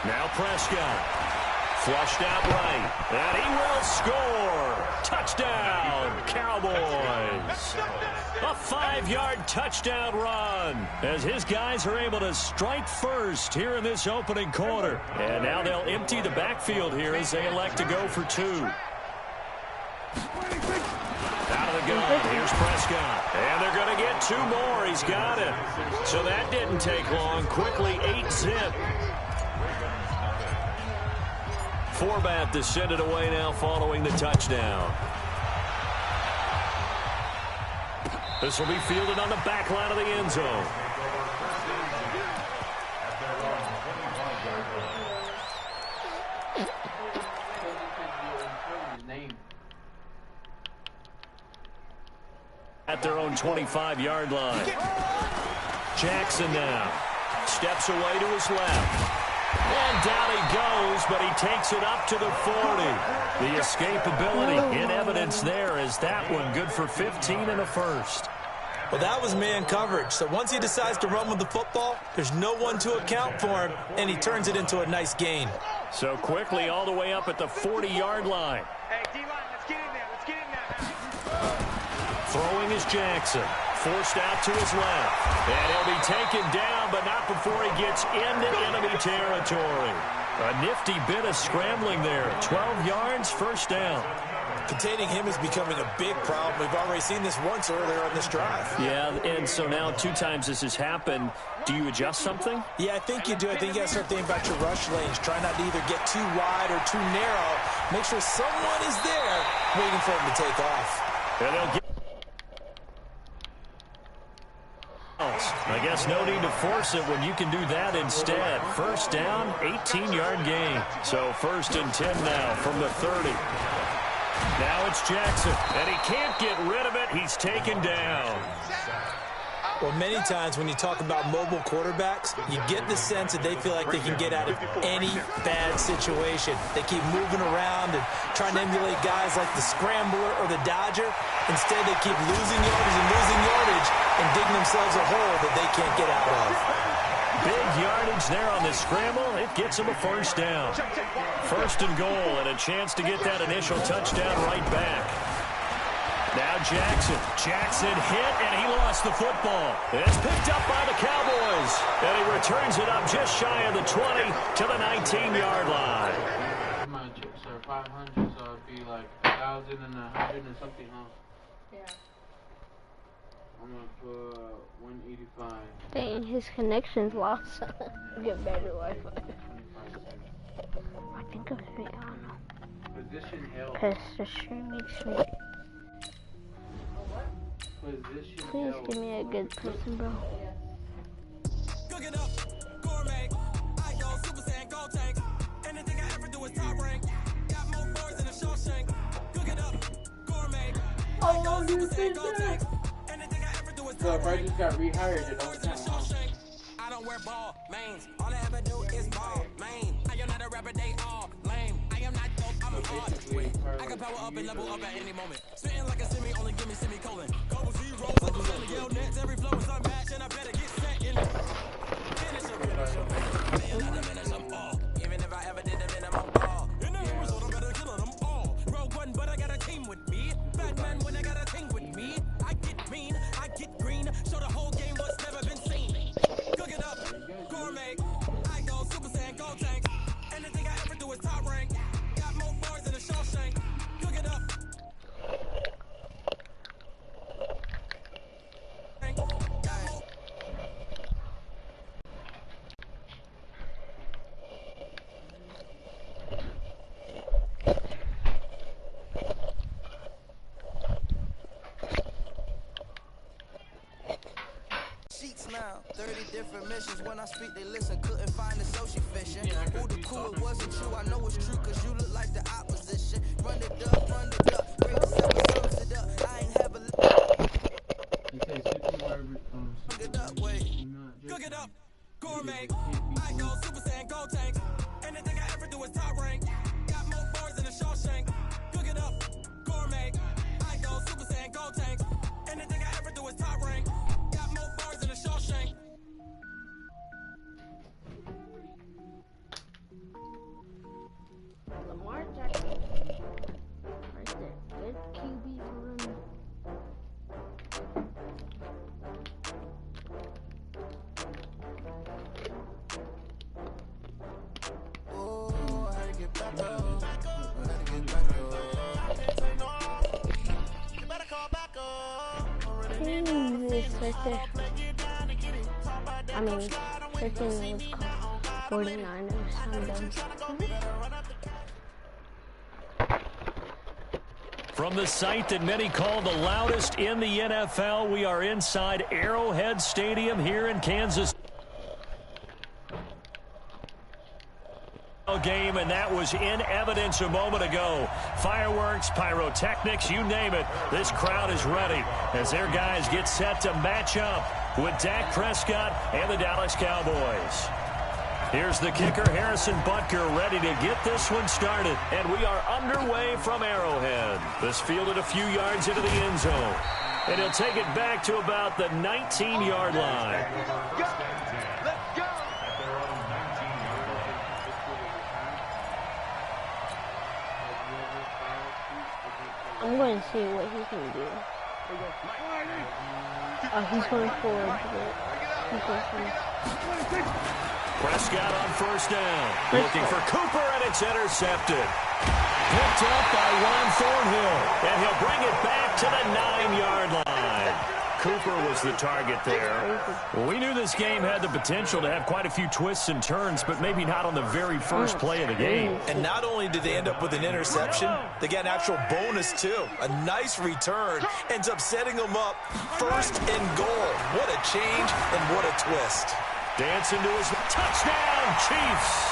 Now Prescott. Flushed out right. And he will score. Touchdown, Cowboys. A 5-yard touchdown run as his guys are able to strike first here in this opening quarter. And now they'll empty the backfield here as they elect to go for 2. Out of the gun, here's Prescott. And they're going to get 2 more. He's got it. So that didn't take long. Quickly 8-zip. Forbath to send it away now following the touchdown. This will be fielded on the back line of the end zone. at their own 25-yard line. Jackson now steps away to his left. And down he goes, but he takes it up to the 40. The escapability in evidence there as that one good for 15 and a first. Well, that was man coverage. So once he decides to run with the football, there's no one to account for him, and he turns it into a nice gain. So quickly all the way up at the 40-yard line. Hey, D-line, let's get in there. Let's get in there. Throwing is Jackson. Forced out to his left. And he'll be taken down, but not before he gets into enemy territory. A nifty bit of scrambling there. 12 yards, first down. Containing him is becoming a big problem. We've already seen this once earlier on this drive. Yeah, and so now 2 times this has happened. Do you adjust something? Yeah, I think you do. I think you got to start thinking about your rush lanes. Try not to either get too wide or too narrow. Make sure someone is there waiting for him to take off. And they'll get I guess no need to force it when you can do that instead. First down, 18-yard gain. So first and 10 now from the 30. Now it's Jackson, and he can't get rid of it. He's taken down. Well, many times when you talk about mobile quarterbacks, you get the sense that they feel like they can get out of any bad situation. They keep moving around and trying to emulate guys like the scrambler or the dodger. Instead, they keep losing yardage and digging themselves a hole that they can't get out of. Big yardage there on the scramble. It gets them a first down. First and goal, and a chance to get that initial touchdown right back. Now Jackson. Jackson hit, and he lost the football. It's picked up by the Cowboys. And he returns it up just shy of the 20 to the 19-yard line. My chips are 500, so it'd be like 1,000 and 100 and something, huh? Yeah. I'm gonna put 185. Dang, his connection's lost. Get better Wi-Fi. I think it was me. I don't know. Position held. Because the stream makes me. Position Please held. give me a good person, bro. Cook it up, gourmet. I go Super Saiyan Gold Tank. Anything I ever do is top rank. Got more boys than a Shawshank. Cook it up, gourmet. I go Super Saiyan Gold Tank. Anything I ever do is So top if I rank. just got rehired, it don't count, huh? I don't wear ball mains. All I ever do is ball main. I am not a rapper, they all lame. I am not dope, I'm So hard. basically, I can power up and level up at any moment. Spitting like a semi, only give me semicolon. Couple zeros, like a yell nets. Every flow is unmatched, and I better get set in. Finish them. Not diminish them all. Even if I ever did the minimum ball. In the result, I'm better killing them all. Rogue one, but I got a team with me. Batman when I got a team with me. I get mean, I get green. Show the whole game what's never been seen. Cook it up, gourmet. I go Super Saiyan Gold Tank. Anything I ever do is top rank. Got more bars than a Shawshank. Cook it up. Sheets now, 30 different missions. When I speak, they listen. Couldn't find it, so she fishing. Who the cool, it wasn't true. I know it's true, cause you look like the opposition. Run it up, break the seven, sums it up. I ain't have a Cook it up, wait. Cook it up, gourmet. I go Super Saiyan Gold Tank. Anything I ever do is top rank. Got more bars than a Shawshank. Cook it up, gourmet. I go Super Saiyan Gold Tank. Anything I ever do is top rank. Got more bars than a Shawshank. Lamar Jackson. Right there. Good QB to run. oh, I had to get back up. I had to get back Jesus, right there. I mean, 13 was called 49ers. I'm done. From the site that many call the loudest in the NFL, we are inside Arrowhead Stadium here in Kansas. game, and that was in evidence a moment ago. Fireworks, pyrotechnics, you name it. This crowd is ready as their guys get set to match up with Dak Prescott and the Dallas Cowboys. Here's the kicker, Harrison Butker, ready to get this one started. And we are underway from Arrowhead. This fielded a few yards into the end zone. And he'll take it back to about the 19-yard line. I'm going to see what he can do. Oh, he's going forward. He's going forward. Prescott on first down. Looking for Cooper, and it's intercepted. Picked up by Ron Thornhill, and he'll bring it back to the 9-yard line. Cooper was the target there. Well, we knew this game had the potential to have quite a few twists and turns, but maybe not on the very first play of the game. And not only did they end up with an interception, they got an actual bonus, too. A nice return ends up setting them up first and goal. What a change and what a twist. Dancing to his touchdown, Chiefs.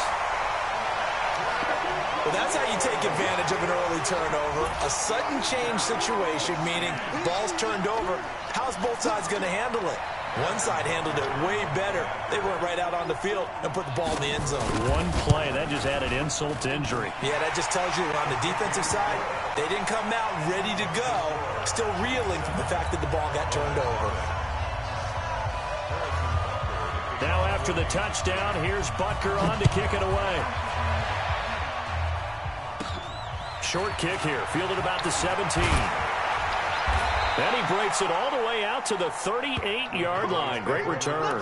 Well, that's how you take advantage of an early turnover. A sudden change situation, meaning ball's turned over. How's both sides going to handle it? One side handled it way better. They went right out on the field and put the ball in the end zone. One play, that just added insult to injury. Yeah, that just tells you on the defensive side, they didn't come out ready to go, still reeling from the fact that the ball got turned over. Now after the touchdown, here's Butker on to kick it away. Short kick here, fielded about the 17. And he breaks it all the way out to the 38-yard line. Great return.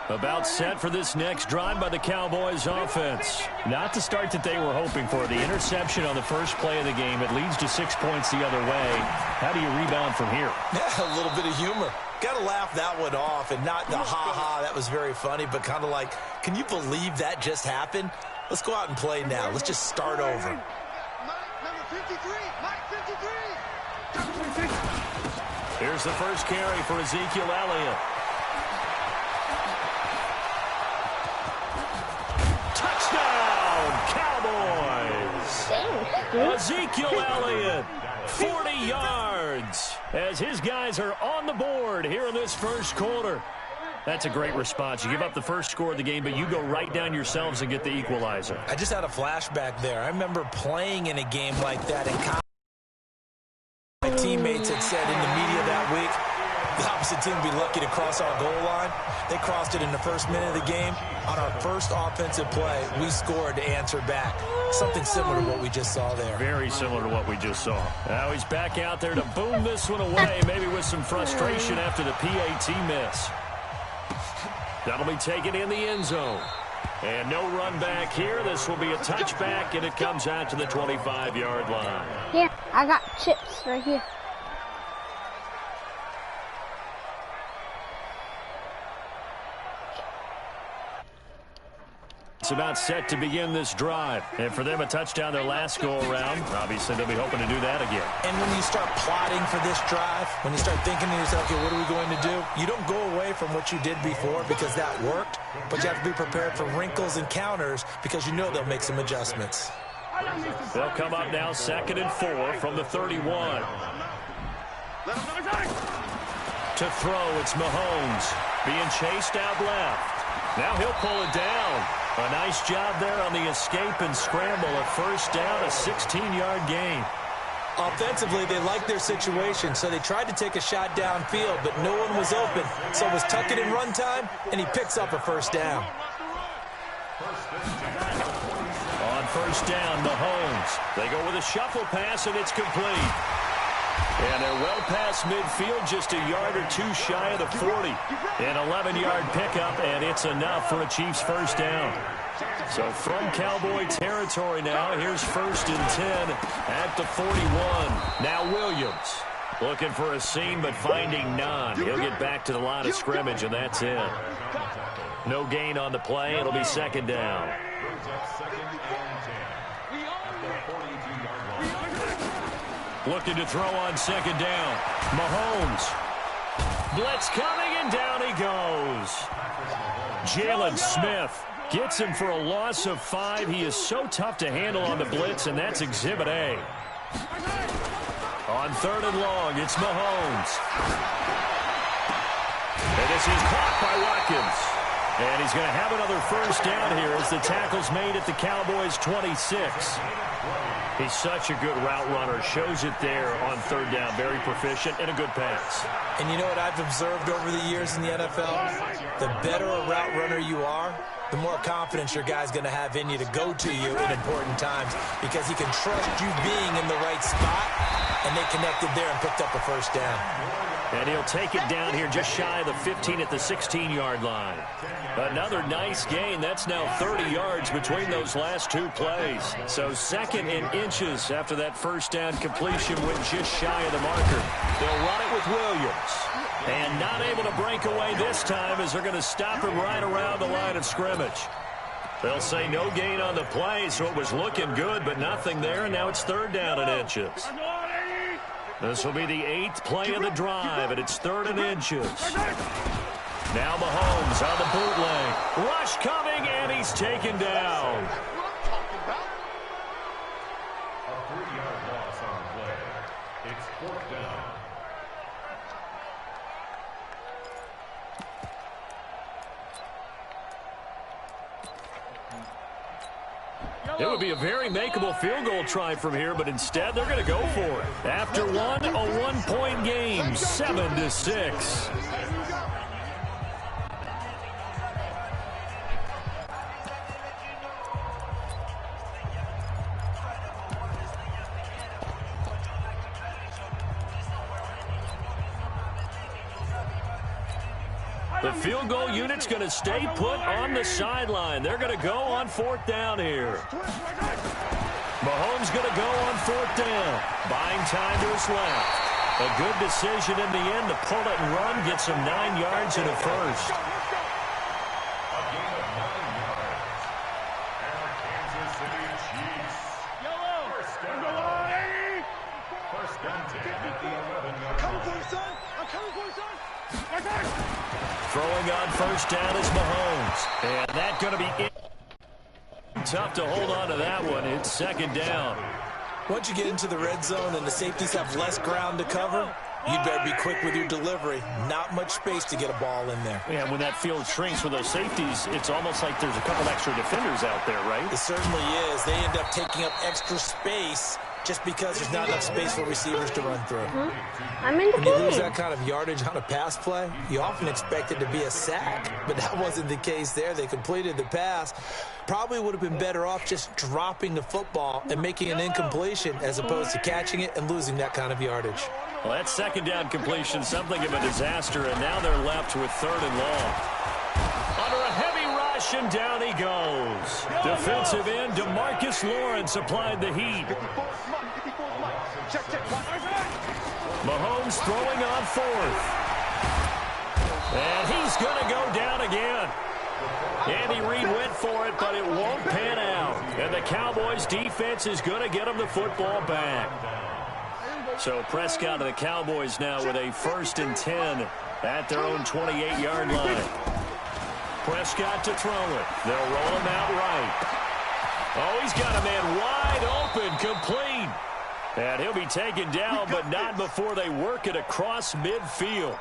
About set for this next drive by the Cowboys offense. Not the start that they were hoping for. The interception on the first play of the game. It leads to 6 points the other way. How do you rebound from here? Yeah, a little bit of humor. Got to laugh that one off, and not the ha-ha, that was very funny, but kind of like, can you believe that just happened? Let's go out and play now. Let's just start over. Number 53, Mike 53. Here's the first carry for Ezekiel Elliott. Touchdown, Cowboys! Ezekiel Elliott, 40 yards, as his guys are on the board here in this first quarter. That's a great response. You give up the first score of the game, but you go right down yourselves and get the equalizer. I just had a flashback there. I remember playing in a game like that in college. My teammates had said in the media that week, the opposite team would be lucky to cross our goal line. They crossed it in the first minute of the game. On our first offensive play, we scored to answer back. Something similar to what we just saw there. Very similar to what we just saw. Now he's back out there to boom this one away, maybe with some frustration after the PAT miss. That'll be taken in the end zone. And no run back here. This will be a touchback, and it comes out to the 25-yard line. Here, I got chips right here. It's about set to begin this drive. And for them, a touchdown their last go-around. Obviously, they'll be hoping to do that again. And when you start plotting for this drive, when you start thinking to yourself, okay, what are we going to do? You don't go away from what you did before because that worked, but you have to be prepared for wrinkles and counters because you know they'll make some adjustments. They'll come up now 2nd and 4 from the 31. To throw, it's Mahomes being chased out left. Now he'll pull it down. A nice job there on the escape and scramble. A first down, a 16-yard gain. Offensively, they liked their situation, so they tried to take a shot downfield, but no one was open. So it was tuck it in run time, and he picks up a first down. On first down, Mahomes. They go with a shuffle pass, and it's complete. And they're well past midfield, just a yard or two shy of the 40. An 11-yard pickup, and it's enough for a Chiefs first down. So from Cowboy territory now, here's 1st and 10 at the 41. Now Williams looking for a seam, but finding none. He'll get back to the line of scrimmage, and that's it. No gain on the play. It'll be 2nd down. Looking to throw on 2nd down. Mahomes. Blitz coming, and and down he goes. Jalen Smith gets him for a loss of 5. He is so tough to handle on the blitz, and that's Exhibit A. On 3rd and long, it's Mahomes. And this is caught by Watkins. And he's going to have another first down here as the tackle's made at the Cowboys' 26. He's such a good route runner. Shows it there on 3rd down. Very proficient and a good pass. And you know what I've observed over the years in the NFL? The better a route runner you are, the more confidence your guy's going to have in you to go to you in important times because he can trust you being in the right spot, and they connected there and picked up a first down. And he'll take it down here just shy of the 15 at the 16-yard line. Another nice gain. That's now 30 yards between those last 2 plays. So 2nd and inches after that first down completion went just shy of the marker. They'll run it with Williams. And not able to break away this time as they're going to stop him right around the line of scrimmage. They'll say no gain on the play, so it was looking good, but nothing there, and now it's 3rd down and inches. This will be the 8th play of the drive, and it's 3rd and inches. Now Mahomes on the bootleg. Rush coming, and he's taken down. A 3-yard loss on the play. It's 4th down. It would be a very makeable field goal try from here, but instead they're going to go for it. After one, a 1-point game, 7-6. The field goal unit's going to stay put on the sideline. They're going to go on 4th down here. Mahomes going to go on 4th down. Buying time to his left. A good decision in the end to pull it and run. Gets him 9 yards and a first. A gain of 9 yards. And the Kansas City Chiefs. First down. First down 10 at the 11-yard line. I'm coming for you, son. Throwing on first down is Mahomes. And that's going to be tough to hold on to that one. It's 2nd down. Once you get into the red zone and the safeties have less ground to cover, you'd better be quick with your delivery. Not much space to get a ball in there. Yeah, when that field shrinks with those safeties, it's almost like there's a couple extra defenders out there, right? It certainly is. They end up taking up extra space just because there's not enough space for receivers to run through. I'm in the When you lose game. that kind of yardage on a pass play, you often expect it to be a sack, but that wasn't the case there. They completed the pass. Probably would have been better off just dropping the football and making an incompletion as opposed to catching it and losing that kind of yardage. Well, that 2nd down completion, something of a disaster, and now they're left with 3rd and long. Under a heavy rush, and down he goes. Defensive end DeMarcus Lawrence applied the heat. Mahomes throwing on 4th. And he's going to go down again. Andy Reid went for it, but it won't pan out. And the Cowboys defense is going to get him the football back. So Prescott and the Cowboys now with a 1st and 10 at their own 28-yard line. Prescott to throw it. They'll roll him out right. Oh, he's got a man wide open, complete. And he'll be taken down, but not before they work it across midfield.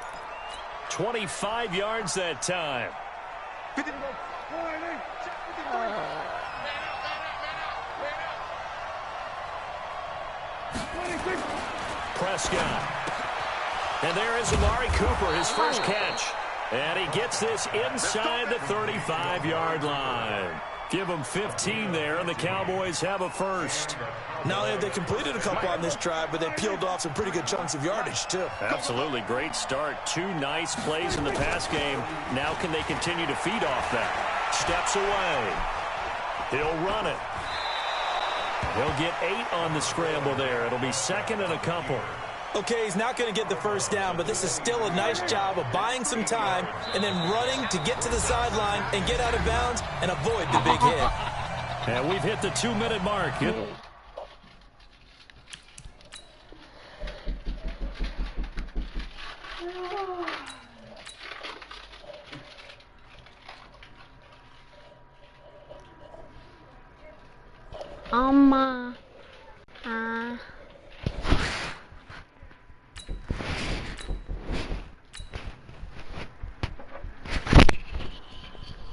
25 yards that time. Prescott. And there is Amari Cooper, his first catch. And he gets this inside the 35-yard line. Give them 15 there, and the Cowboys have a first. Not only have they completed a couple on this drive, but they peeled off some pretty good chunks of yardage, too. Absolutely. Great start. 2 nice plays in the pass game. Now can they continue to feed off that? Steps away. He'll run it. He'll get 8 on the scramble there. It'll be 2nd and a couple. Okay, he's not going to get the first down, but this is still a nice job of buying some time and then running to get to the sideline and get out of bounds and avoid the big hit. And we've hit the 2-minute mark. on my